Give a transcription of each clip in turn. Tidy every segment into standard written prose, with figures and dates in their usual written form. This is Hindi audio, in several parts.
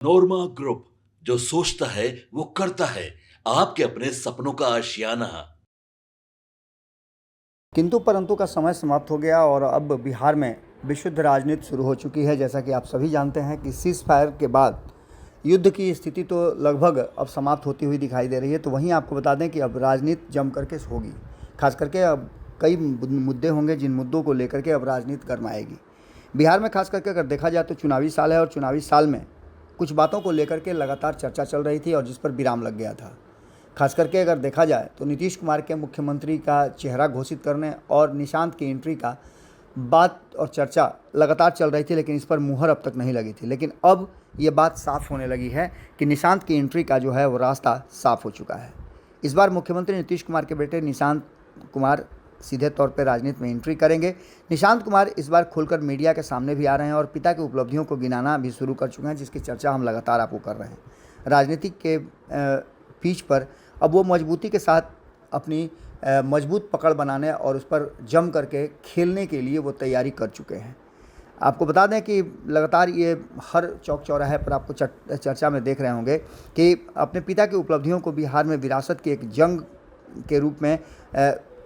नोरमा ग्रुप, जो सोचता है वो करता है। आपके अपने सपनों का आशियाना। किंतु परंतु का समय समाप्त हो गया और अब बिहार में विशुद्ध राजनीति शुरू हो चुकी है। जैसा कि आप सभी जानते हैं कि सीज़ फायर के बाद युद्ध की स्थिति तो लगभग अब समाप्त होती हुई दिखाई दे रही है। तो वहीं आपको बता दें कि अब राजनीति जम करके होगी। खास करके अब कई मुद्दे होंगे जिन मुद्दों को लेकर के अब राजनीति गरमाएगी। बिहार में खास करके अगर देखा जाए तो चुनावी साल है और चुनावी साल में कुछ बातों को लेकर के लगातार चर्चा चल रही थी और जिस पर विराम लग गया था। खास करके अगर देखा जाए तो नीतीश कुमार के मुख्यमंत्री का चेहरा घोषित करने और निशांत की एंट्री का बात और चर्चा लगातार चल रही थी, लेकिन इस पर मुहर अब तक नहीं लगी थी। लेकिन अब ये बात साफ होने लगी है कि निशांत की एंट्री का जो है वो रास्ता साफ हो चुका है। इस बार मुख्यमंत्री नीतीश कुमार के बेटे निशांत कुमार सीधे तौर पर राजनीति में एंट्री करेंगे। निशांत कुमार इस बार खुलकर मीडिया के सामने भी आ रहे हैं और पिता की उपलब्धियों को गिनाना भी शुरू कर चुके हैं, जिसकी चर्चा हम लगातार आपको कर रहे हैं। राजनीति के पीच पर अब वो मजबूती के साथ अपनी मजबूत पकड़ बनाने और उस पर जम करके खेलने के लिए वो तैयारी कर चुके हैं। आपको बता दें कि लगातार ये हर चौक चौराहे पर आपको चर्चा में देख रहे होंगे कि अपने पिता की उपलब्धियों को बिहार में विरासत की एक जंग के रूप में,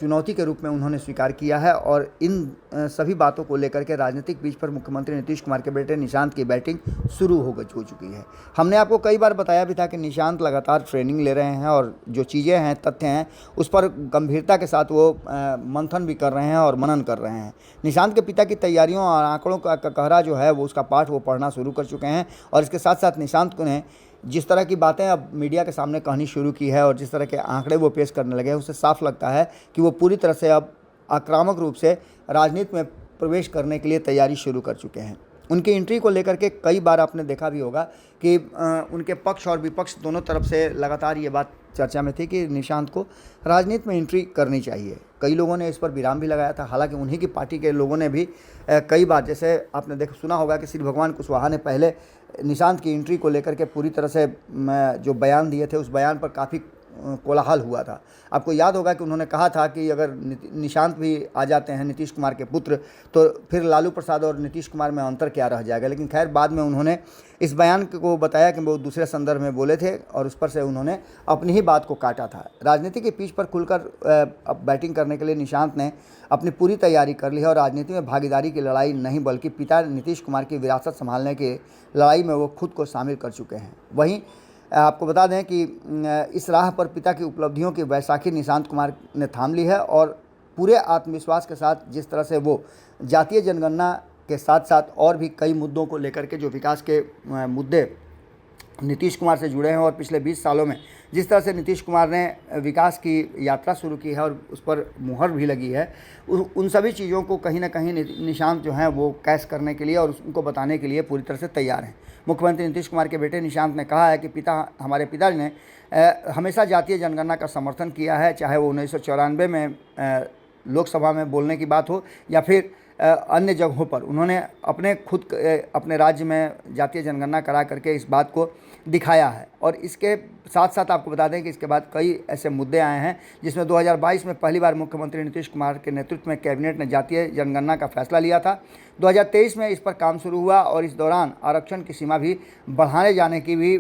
चुनौती के रूप में उन्होंने स्वीकार किया है। और इन सभी बातों को लेकर के राजनीतिक बीच पर मुख्यमंत्री नीतीश कुमार के बेटे निशांत की बैटिंग शुरू हो चुकी है। हमने आपको कई बार बताया भी था कि निशांत लगातार ट्रेनिंग ले रहे हैं और जो चीज़ें हैं, तथ्य हैं, उस पर गंभीरता के साथ वो मंथन भी कर रहे हैं और मनन कर रहे हैं। निशांत के पिता की तैयारियों और आंकड़ों का कहरा जो है वो उसका पाठ वो पढ़ना शुरू कर चुके हैं। और इसके साथ साथ निशांत को ने जिस तरह की बातें अब मीडिया के सामने कहनी शुरू की है और जिस तरह के आंकड़े वो पेश करने लगे हैं, उससे साफ लगता है कि वो पूरी तरह से अब आक्रामक रूप से राजनीति में प्रवेश करने के लिए तैयारी शुरू कर चुके हैं। उनकी एंट्री को लेकर के कई बार आपने देखा भी होगा कि उनके पक्ष और विपक्ष दोनों तरफ से लगातार ये बात चर्चा में थी कि निशांत को राजनीति में एंट्री करनी चाहिए। कई लोगों ने इस पर विराम भी लगाया था। हालांकि उन्हीं की पार्टी के लोगों ने भी कई बार, जैसे आपने सुना होगा कि श्री भगवान कुशवाहा ने पहले निशांत की एंट्री को लेकर के पूरी तरह से जो बयान दिए थे, उस बयान पर काफ़ी कोलाहल हुआ था। आपको याद होगा कि उन्होंने कहा था कि अगर निशांत भी आ जाते हैं, नीतीश कुमार के पुत्र, तो फिर लालू प्रसाद और नीतीश कुमार में अंतर क्या रह जाएगा। लेकिन खैर बाद में उन्होंने इस बयान को बताया कि वो दूसरे संदर्भ में बोले थे और उस पर से उन्होंने अपनी ही बात को काटा था। राजनीति के पीच पर खुलकर अब बैटिंग करने के लिए निशांत ने अपनी पूरी तैयारी कर ली है और राजनीति में भागीदारी की लड़ाई नहीं बल्कि पिता नीतीश कुमार की विरासत संभालने की लड़ाई में वो खुद को शामिल कर चुके हैं। वहीं आपको बता दें कि इस राह पर पिता की उपलब्धियों की बैसाखी निशांत कुमार ने थाम ली है और पूरे आत्मविश्वास के साथ जिस तरह से वो जातीय जनगणना के साथ साथ और भी कई मुद्दों को लेकर के, जो विकास के मुद्दे नीतीश कुमार से जुड़े हैं और पिछले 20 सालों में जिस तरह से नीतीश कुमार ने विकास की यात्रा शुरू की है और उस पर मुहर भी लगी है, उन सभी चीज़ों को कहीं ना कहीं निशांत जो हैं वो कैश करने के लिए और उनको बताने के लिए पूरी तरह से तैयार हैं। मुख्यमंत्री नीतीश कुमार के बेटे निशांत ने कहा है कि हमारे पिताजी ने हमेशा जातीय जनगणना का समर्थन किया है, चाहे वो 1994 में लोकसभा में बोलने की बात हो या फिर अन्य जगहों पर। उन्होंने अपने राज्य में जातीय जनगणना करा करके इस बात को दिखाया है। और इसके साथ साथ आपको बता दें कि इसके बाद कई ऐसे मुद्दे आए हैं जिसमें 2022 में पहली बार मुख्यमंत्री नीतीश कुमार के नेतृत्व में कैबिनेट ने जातीय जनगणना का फैसला लिया था। 2023 में इस पर काम शुरू हुआ और इस दौरान आरक्षण की सीमा भी बढ़ाने जाने की भी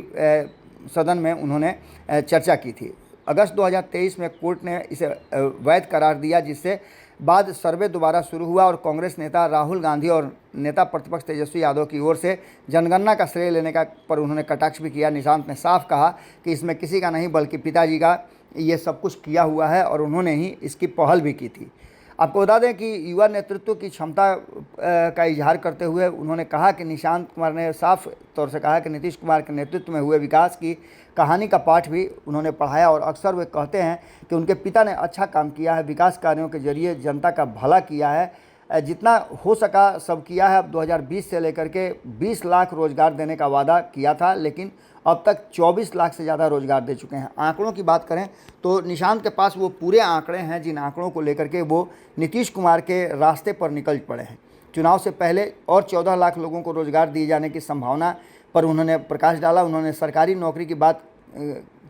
सदन में उन्होंने चर्चा की थी। अगस्त 2023 में कोर्ट ने इसे वैध करार दिया, जिससे बाद सर्वे दोबारा शुरू हुआ और कांग्रेस नेता राहुल गांधी और नेता प्रतिपक्ष तेजस्वी यादव की ओर से जनगणना का श्रेय लेने का पर उन्होंने कटाक्ष भी किया। निशांत ने साफ कहा कि इसमें किसी का नहीं बल्कि पिताजी का ये सब कुछ किया हुआ है और उन्होंने ही इसकी पहल भी की थी। आपको बता दें कि युवा नेतृत्व की क्षमता का इजहार करते हुए उन्होंने कहा कि निशांत कुमार ने साफ तौर से कहा कि नीतीश कुमार के नेतृत्व में हुए विकास की कहानी का पाठ भी उन्होंने पढ़ाया और अक्सर वे कहते हैं कि उनके पिता ने अच्छा काम किया है, विकास कार्यों के जरिए जनता का भला किया है, जितना हो सका सब किया है। अब 2020 से लेकर के 20 लाख रोजगार देने का वादा किया था, लेकिन अब तक 24 लाख से ज़्यादा रोजगार दे चुके हैं। आंकड़ों की बात करें तो निशांत के पास वो पूरे आंकड़े हैं जिन आंकड़ों को लेकर के वो नीतीश कुमार के रास्ते पर निकल पड़े हैं। चुनाव से पहले और 14 लाख लोगों को रोजगार दिए जाने की संभावना पर उन्होंने प्रकाश डाला। उन्होंने सरकारी नौकरी की बात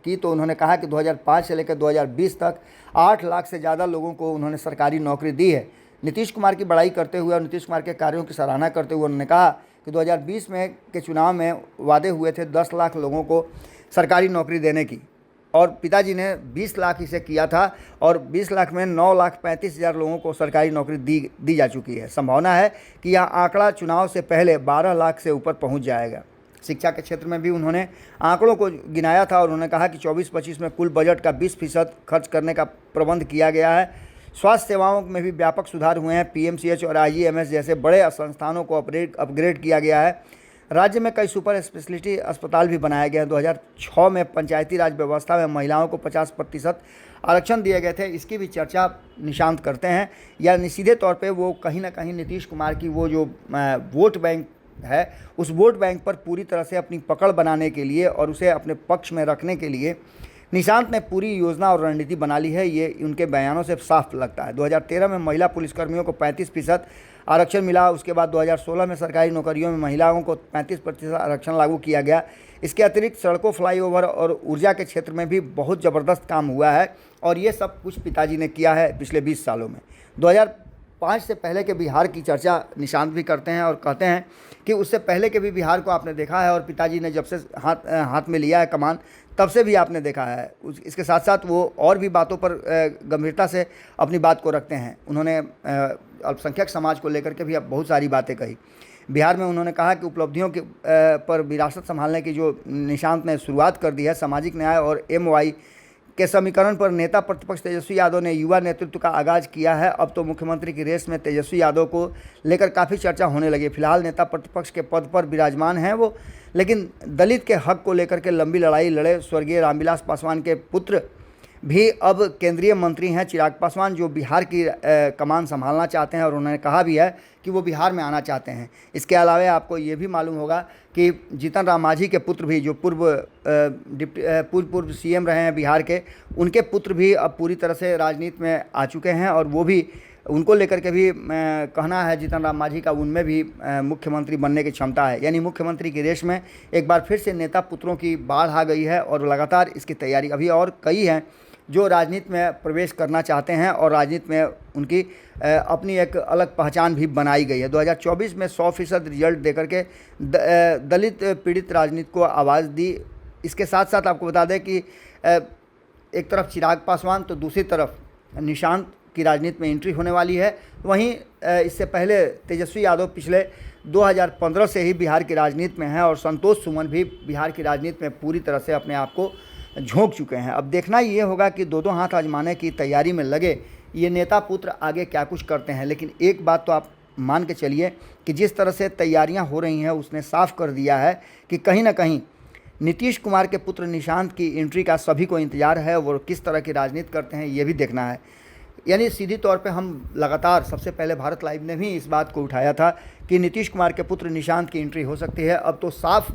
की तो उन्होंने कहा कि 2005 से लेकर 2020 तक 8 लाख से ज़्यादा लोगों को उन्होंने सरकारी नौकरी दी है। नीतीश कुमार की बड़ाई करते हुए और नीतीश कुमार के कार्यों की सराहना करते हुए उन्होंने कहा कि 2020 में के चुनाव में वादे हुए थे 10 लाख लोगों को सरकारी नौकरी देने की, और पिताजी ने 20 लाख इसे किया था, और 20 लाख में 9,35,000 लोगों को सरकारी नौकरी दी जा चुकी है। संभावना है कि यह आंकड़ा चुनाव से पहले 12 लाख से ऊपर पहुंच जाएगा। शिक्षा के क्षेत्र में भी उन्होंने आंकड़ों को गिनाया था और उन्होंने कहा कि 24-25 में कुल बजट का 20% खर्च करने का प्रबंध किया गया है। स्वास्थ्य सेवाओं में भी व्यापक सुधार हुए हैं। PMCH और IGMS जैसे बड़े संस्थानों को अपग्रेड किया गया है। राज्य में कई सुपर स्पेशलिटी अस्पताल भी बनाए गए हैं। 2006 में पंचायती राज व्यवस्था में महिलाओं को 50% आरक्षण दिए गए थे। इसकी भी चर्चा निशांत करते हैं, या सीधे तौर पे वो कहीं ना कहीं नीतीश कुमार की वो जो वोट बैंक है, उस वोट बैंक पर पूरी तरह से अपनी पकड़ बनाने के लिए और उसे अपने पक्ष में रखने के लिए निशांत ने पूरी योजना और रणनीति बना ली है। ये उनके बयानों से साफ लगता है। 2013 में महिला पुलिसकर्मियों को 35% आरक्षण मिला। उसके बाद 2016 में सरकारी नौकरियों में महिलाओं को 35% आरक्षण लागू किया गया। इसके अतिरिक्त सड़कों, फ्लाईओवर और ऊर्जा के क्षेत्र में भी बहुत ज़बरदस्त काम हुआ है, और ये सब कुछ पिताजी ने किया है पिछले 20 सालों में। 2005 से पहले के बिहार की चर्चा निशांत भी करते हैं और कहते हैं कि उससे पहले के भी बिहार को आपने देखा है, और पिताजी ने जब से हाथ में लिया है कमान, तब से भी आपने देखा है। इसके साथ साथ वो और भी बातों पर गंभीरता से अपनी बात को रखते हैं। उन्होंने अल्पसंख्यक समाज को लेकर के भी अब बहुत सारी बातें कही। बिहार में उन्होंने कहा कि उपलब्धियों के पर विरासत संभालने की जो निशांत ने शुरुआत कर दी है, सामाजिक न्याय और MY के समीकरण पर नेता प्रतिपक्ष तेजस्वी यादव ने युवा नेतृत्व का आगाज किया है। अब तो मुख्यमंत्री की रेस में तेजस्वी यादव को लेकर काफ़ी चर्चा होने लगी। फिलहाल नेता प्रतिपक्ष के पद पर विराजमान हैं वो, लेकिन दलित के हक को लेकर के लंबी लड़ाई लड़े स्वर्गीय रामविलास पासवान के पुत्र भी अब केंद्रीय मंत्री हैं, चिराग पासवान, जो बिहार की कमान संभालना चाहते हैं, और उन्होंने कहा भी है कि वो बिहार में आना चाहते हैं। इसके अलावा आपको ये भी मालूम होगा कि जीतन राम मांझी के पुत्र भी, जो पूर्व CM रहे हैं बिहार के, उनके पुत्र भी अब पूरी तरह से राजनीति में आ चुके हैं, और वो भी उनको लेकर के भी कहना है जीतन राम मांझी का, उनमें भी मुख्यमंत्री बनने की क्षमता है। यानी मुख्यमंत्री की रेस में एक बार फिर से नेता पुत्रों की बाढ़ आ गई है, और लगातार इसकी तैयारी अभी और कई हैं जो राजनीति में प्रवेश करना चाहते हैं, और राजनीति में उनकी अपनी एक अलग पहचान भी बनाई गई है। 2024 में 100% रिजल्ट देकर के दलित पीड़ित राजनीति को आवाज़ दी। इसके साथ साथ आपको बता दें कि एक तरफ चिराग पासवान तो दूसरी तरफ निशांत की राजनीति में एंट्री होने वाली है। वहीं इससे पहले तेजस्वी यादव पिछले 2015 से ही बिहार की राजनीति में हैं, और संतोष सुमन भी बिहार की राजनीति में पूरी तरह से अपने आप को झोंक चुके हैं। अब देखना ये होगा कि दो हाथ आजमाने की तैयारी में लगे ये नेता पुत्र आगे क्या कुछ करते हैं। लेकिन एक बात तो आप मान के चलिए कि जिस तरह से तैयारियां हो रही हैं, उसने साफ कर दिया है कि कहीं ना कहीं नीतीश कुमार के पुत्र निशांत की एंट्री का सभी को इंतजार है। वो किस तरह की राजनीति करते हैं ये भी देखना है। यानी सीधी तौर पे हम लगातार, सबसे पहले भारत लाइव ने भी इस बात को उठाया था कि नीतीश कुमार के पुत्र निशांत की एंट्री हो सकती है। अब तो साफ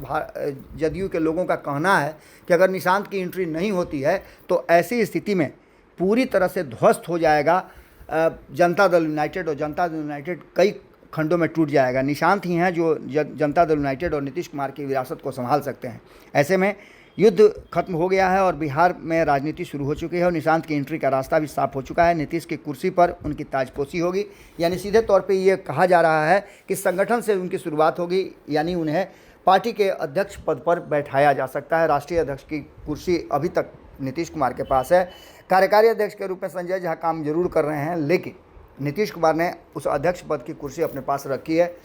जदयू के लोगों का कहना है कि अगर निशांत की एंट्री नहीं होती है तो ऐसी स्थिति में पूरी तरह से ध्वस्त हो जाएगा जनता दल यूनाइटेड, और जनता दल यूनाइटेड कई खंडों में टूट जाएगा। निशांत ही हैं जो जनता दल यूनाइटेड और नीतीश कुमार की विरासत को संभाल सकते हैं। ऐसे में युद्ध खत्म हो गया है और बिहार में राजनीति शुरू हो चुकी है, और निशांत की एंट्री का रास्ता भी साफ हो चुका है। नीतीश की कुर्सी पर उनकी ताजपोशी होगी। यानी सीधे तौर पे ये कहा जा रहा है कि संगठन से उनकी शुरुआत होगी, यानी उन्हें पार्टी के अध्यक्ष पद पर बैठाया जा सकता है। राष्ट्रीय अध्यक्ष की कुर्सी अभी तक नीतीश कुमार के पास है। कार्यकारी अध्यक्ष के रूप में संजय झा काम जरूर कर रहे हैं, लेकिन नीतीश कुमार ने उस अध्यक्ष पद की कुर्सी अपने पास रखी है।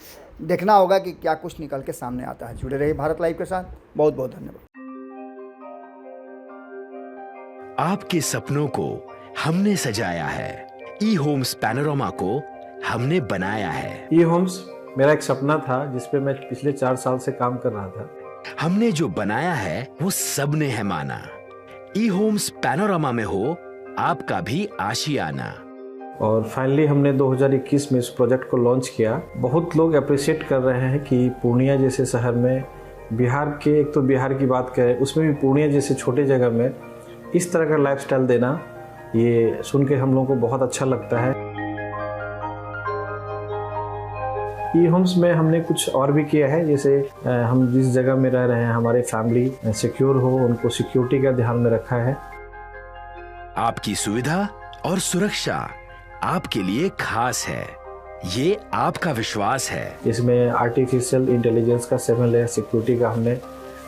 देखना होगा कि क्या कुछ निकल के सामने आता है। जुड़े रहिए भारत लाइव के साथ। बहुत बहुत धन्यवाद। आपके सपनों को हमने सजाया है, ई होम्स पैनोरमा को हमने बनाया है। ई होम्स मेरा एक सपना था जिस पे मैं पिछले 4 साल से काम कर रहा था। हमने जो बनाया है वो सबने है माना। ई होम्स पैनोरमा में हो आपका भी आशियाना। और फाइनली हमने 2021 में इस प्रोजेक्ट को लॉन्च किया। बहुत लोग अप्रिशिएट कर रहे हैं कि पूर्णिया जैसे शहर में, बिहार के, एक तो बिहार की बात करें उसमें भी पूर्णिया जैसे छोटे जगह में इस तरह का लाइफस्टाइल देना, ये सुन के हम लोगों को बहुत अच्छा लगता है। ई होम्स में हमने कुछ और भी किया है, जैसे हम जिस जगह में रह रहे हैं हमारे फैमिली सिक्योर हो, उनको सिक्योरिटी का ध्यान में रखा है। आपकी सुविधा और सुरक्षा आपके लिए खास है। ये आपका विश्वास है। इसमें आर्टिफिशियल इंटेलिजेंस का 7 लेयर सिक्योरिटी का हमने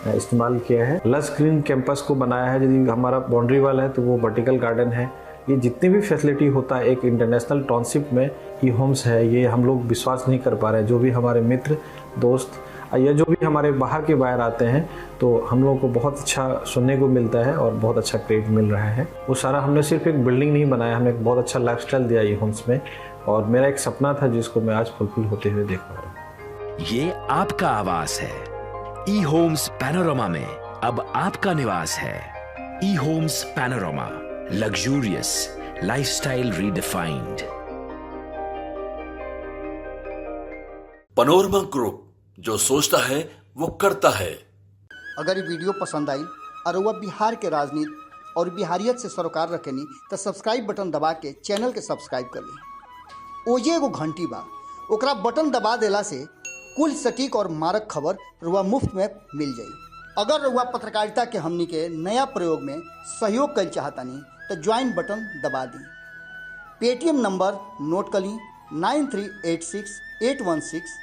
इस्तेमाल किया है। लस ग्रीन कैंपस को बनाया है। यदि हमारा बाउंड्री वाल है तो वो वर्टिकल गार्डन है। ये जितनी भी फैसिलिटी होता है एक इंटरनेशनल टाउनशिप में ई होम्स है, ये हम लोग विश्वास नहीं कर पा रहे हैं। जो भी हमारे मित्र दोस्त या जो भी हमारे बाहर के बाहर आते हैं तो हम लोगों को बहुत अच्छा सुनने को मिलता है और बहुत अच्छा क्रेडिट मिल रहा है। वो सारा हमने सिर्फ एक बिल्डिंग नहीं बनाया, हमने एक बहुत अच्छा लाइफस्टाइल दिया ई होम्स में, और मेरा एक सपना था जिसको मैं आज फुलफिल होते हुए देख पा रहा हूँ। ये आपका आवास है। ई होम्स पैनोरामा में अब आपका निवास है। E Homes Panorama, luxurious lifestyle redefined. Panorama group, जो सोचता है वो करता है। अगर ये वीडियो पसंद आई और वह बिहार के राजनीति और बिहारियत से सरोकार रखेनी तो सब्सक्राइब बटन दबा के चैनल के सब्सक्राइब कर ली। ओजे एगो घंटी बा, ओकरा बटन दबा देला से कुल सटीक और मारक खबर रुआ मुफ्त में मिल जाई। अगर रुआ पत्रकारिता के हमनी के नया प्रयोग में सहयोग कर चाहतानी तो ज्वाइन बटन दबा दी। पेटीएम नंबर नोट कर ली 9386 816